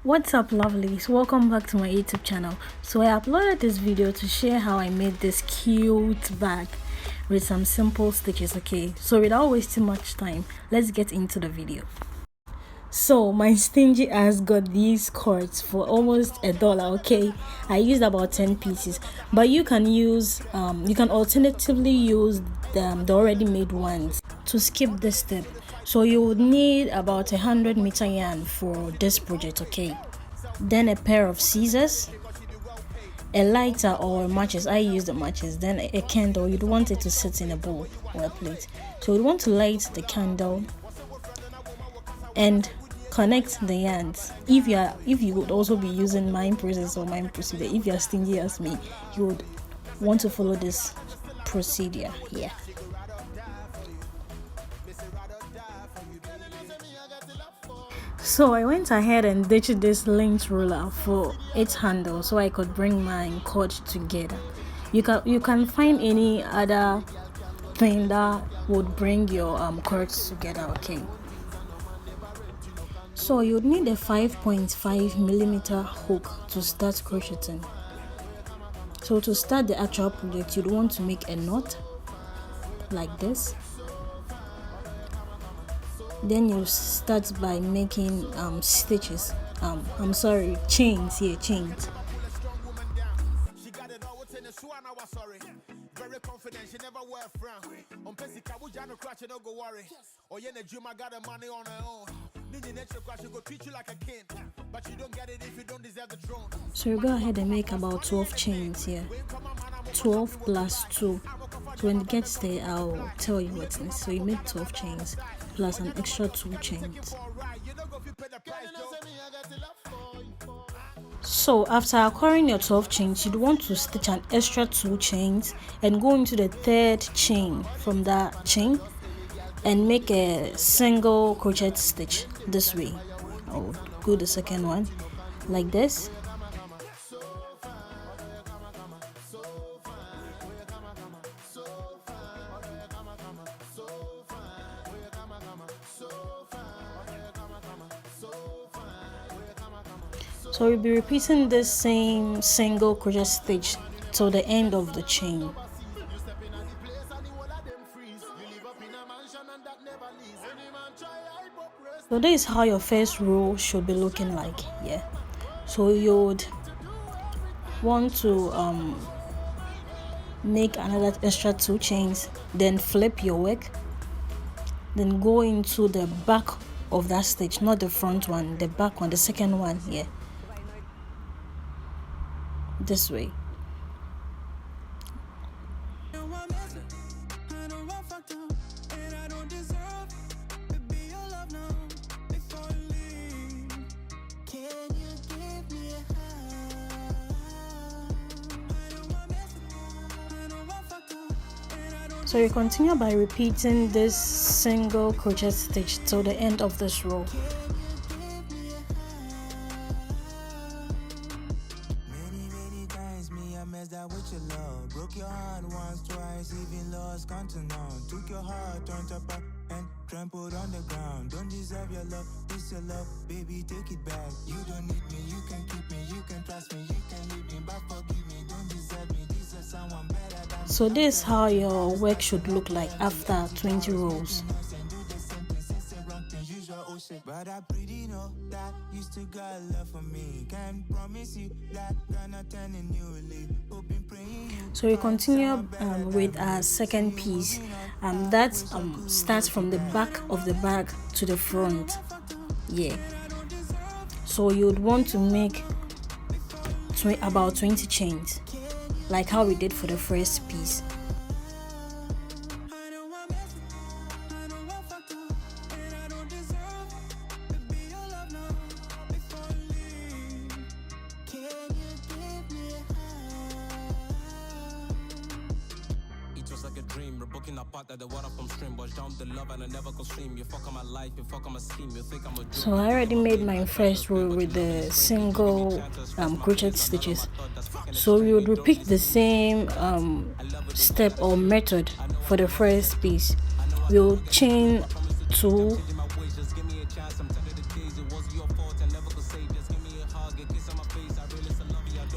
What's up, lovelies? Welcome back to my YouTube channel. So I uploaded this video to share how I made this cute bag with some simple stitches. Okay, so without wasting much time, let's get into the video. So my stingy ass got these cords for almost $1. Okay, I used about 10 pieces, but you can use you can alternatively use the already made ones to skip this step. So you would need about 100-meter yarn for this project. Okay, then a pair of scissors, a lighter or matches. I use the matches. Then a candle. You'd want it to sit in a bowl or a plate, so you'd want to light the candle and connect the yarns. If you would also be using mine process or mine procedure, if you're stingy as me, you would want to follow this procedure. Yeah. So I went ahead and ditched this length ruler for its handle so I could bring my cord together. You can find any other thing that would bring your cords together. Okay, so you'd need a 5.5mm hook to start crocheting. So to start the actual project, you'd want to make a knot like this. Then you start by making stitches. Chains. Yeah, chains. Very confident, she never wear a frown. On Pesica, we jano crash, no go worry. Or yeah, Juma got the money on her own. She go treat you like a king, but you don't get it if you don't deserve the throne. So you go ahead and make about 12 chains here. 12 plus 2. So when it gets there, I'll tell you what's next. So you make 12 chains plus an extra 2 chains. So after acquiring your 12 chains, you'd want to stitch an extra 2 chains and go into the third chain from that chain and make a single crochet stitch this way. I'll go the second one like this. So we'll be repeating this same single crochet stitch till the end of the chain. So this is how your first row should be looking like. Yeah. So you'd want to make another extra 2 chains, then flip your work, then go into the back of that stitch, not the front one, the back one, the second one. Yeah. This way. So you continue by repeating this single crochet stitch till the end of this row. Broke your heart once, twice, even lost continent. Took your heart, turned up and trampled on the ground. Don't deserve your love, this your love, baby, take it back. You don't need me, you can keep me, you can trust me, you can leave me, but forgive me, don't deserve me, this is someone better than. So this is how your work should look like after 20 rows. But I pretty know that you still got love for me. Can't promise you that gonna turn a new leaf. So we continue with our second piece. That starts from the back of the bag to the front. Yeah. So you would want to make about 20 chains, like how we did for the first piece. So I already made my first row with the single crochet stitches. So we would repeat the same step or method for the first piece. We'll chain 2,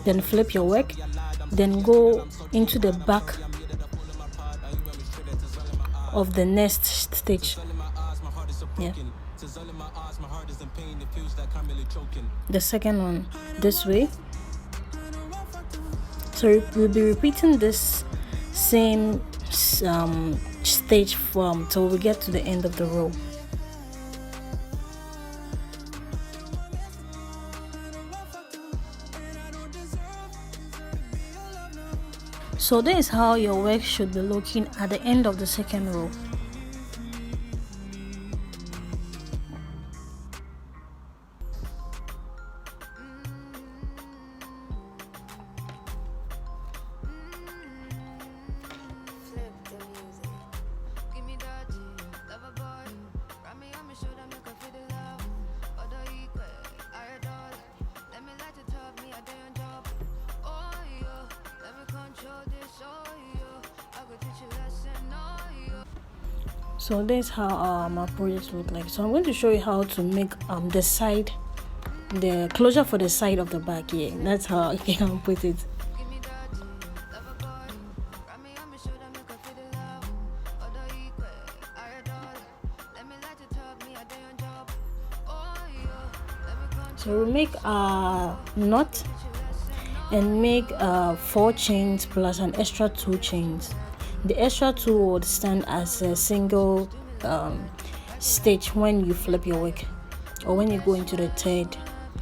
then flip your work, then go into the back of the next stitch. Yeah, the second one this way. So we'll be repeating this same stitch till we get to the end of the row. So this is how your work should be looking at the end of the second row. So this is how my project look like. So I'm going to show you how to make the closure for the side of the back. Yeah, that's how I can put it. So we make a knot and make 4 chains plus an extra 2 chains. The extra 2 would stand as a single stitch when you flip your work, or when you go into the 3rd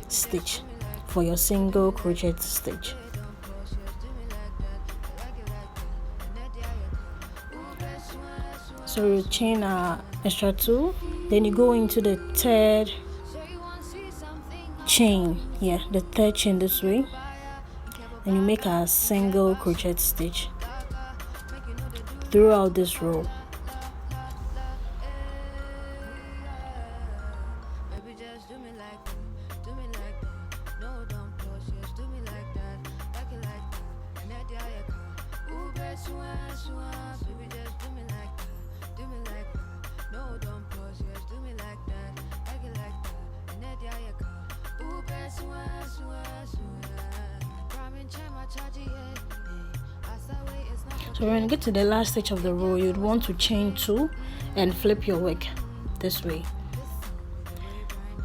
stitch for your single crochet stitch. So you chain extra 2, then you go into the 3rd chain. Yeah, the 3rd chain this way, and you make a single crochet stitch throughout this row. So when you get to the last stitch of the row, you'd want to chain 2 and flip your work this way.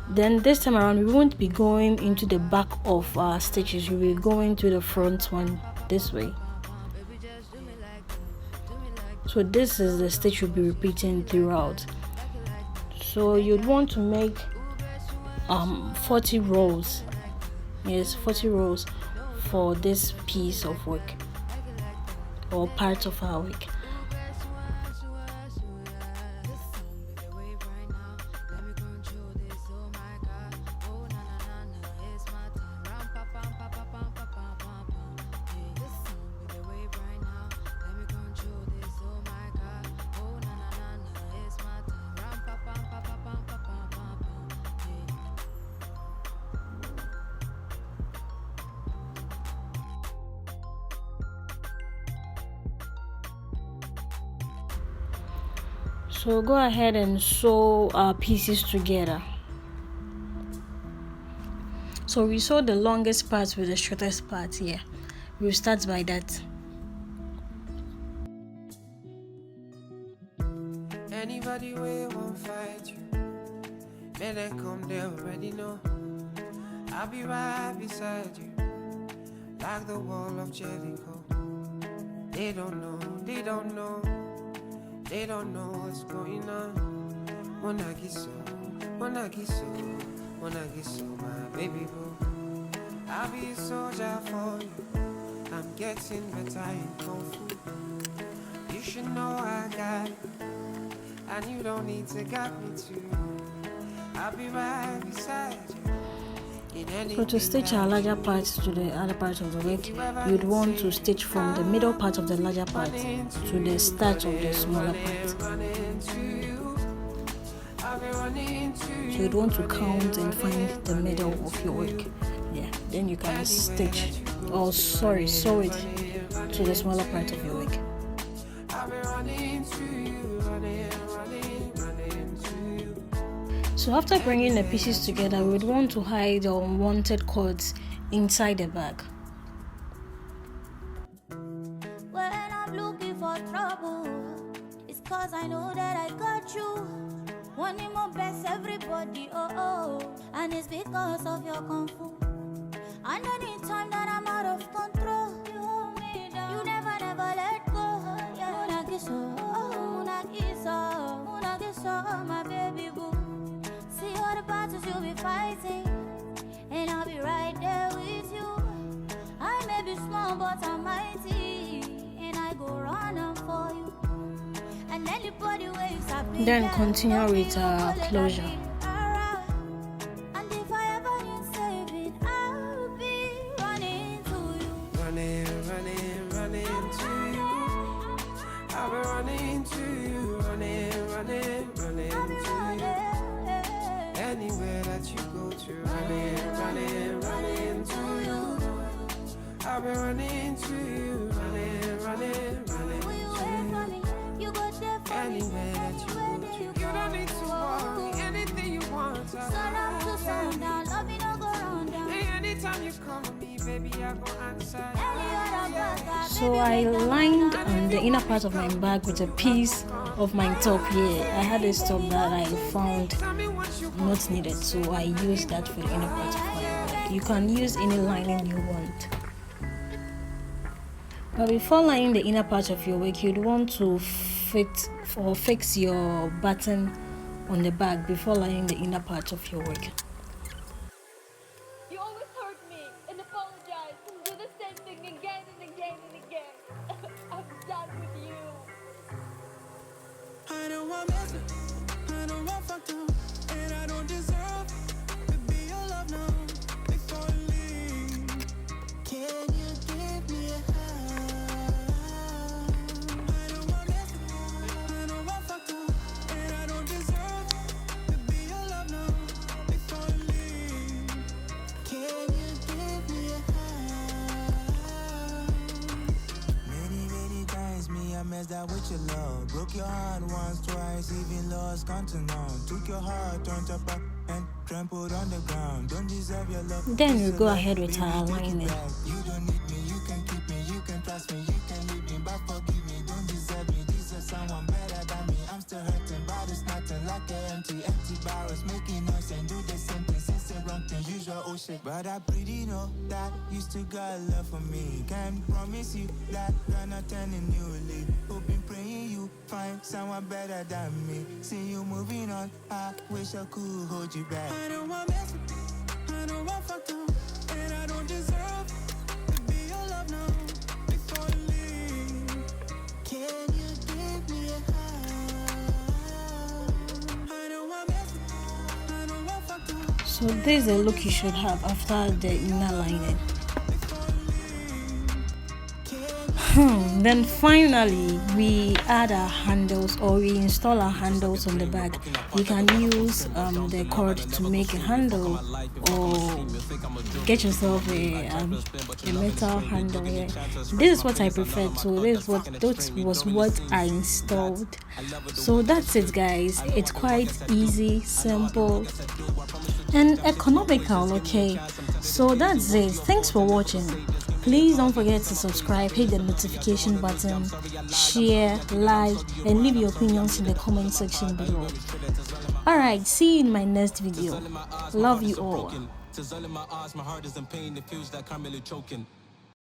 Then this time around, we won't be going into the back of our stitches, you will go into the front one this way. So this is the stitch you'll be repeating throughout. So you'd want to make 40 rows. Yes, 40 rows for this piece of work, or part of our work. So go ahead and sew our pieces together. So we sew the longest part with the shortest part here. We'll start by that. Anybody way won't fight you, may they come, they already know. I'll be right beside you, like the wall of Jericho. They don't know, they don't know. They don't know what's going on. Wanna get so, my baby boo. I'll be a soldier for you. I'm getting better in Kung Fu. You should know I got you, and you don't need to guide me too. I'll be right beside you. So to stitch our larger parts to the other part of the work, you'd want to stitch from the middle part of the larger part to the start of the smaller part. So you'd want to count and find the middle of your work. Yeah, then you can stitch, sew it to the smaller part of your work. So after bringing the pieces together, we would want to hide the unwanted cords inside the bag. because I know that I got you. Wanting my best, everybody, and it's because of your kung fu. And anytime that I'm out of control, you hold me down. You never let go. Yeah. Una my baby boo. See all the battles you'll be fighting, and I'll be right there with you. I may be small, but I'm mighty, and I go running for you. And anybody waits up. Then continue with closure. And if I ever need saving, I'll be running to you. Running to you. I'll be running to you. Running to you. Anywhere that you go to. Running to you. I'll be running to you. Running to you. Anywhere that you go to. You don't need to worry. Anything you want. Sundown to sundown, love me no go round down. Anytime you call me, baby, I go answer. So I lined the inner part of my bag with a piece of my top here. I had a top that I found not needed, so I used that for the inner part of my bag. You can use any lining you want. But before lining the inner part of your wig, you'd want to fix your button on the bag before lining the inner part of your wig. You always hurt me and apologize and do the same thing again and again and again. I'm done with you. I don't want messing, I don't want fucked up, and I don't deserve to be your love now. Before you leave, can you give me a hug? I don't want messing, I don't want fucked up, and I don't deserve to be your love now. Before you leave, can you give me a hug? Many times me I messed up with your love. Broke your heart once, twice, even lost control. Took your heart, turned up and trampled on the ground. Don't deserve your love. Then we go ahead with our lining. You don't need me, you can keep me, you can trust me, you can leave me, but forgive me. Don't deserve me, deserve someone better than me. I'm still hurting, but it's nothing like an empty barrels making noise and do the same thing. Since the wrong thing, usual oh shit. But I pretty know that you still got love for me. Can't promise you that you're not turning newly. Hoping, praying you find someone better than me. See you moving on, I wish I could hold you back. I don't want mess with you, I don't want fucked up, and I don't deserve to be your love now. Before you leave, can you give me a hug? I don't want mess with you, I don't want fucked up. So this is a look you should have after the inner lining. Then finally we add our handles, or we install our handles on the bag. You can use the cord to make a handle, or get yourself a metal handle here. This is what I preferred, so that was what I installed. So that's it guys. It's quite easy, simple and economical. Okay, so that's it. Thanks for watching. Please don't forget to subscribe, hit the notification button, share, like, and leave your opinions in the comment section below. Alright, see you in my next video. Love you all.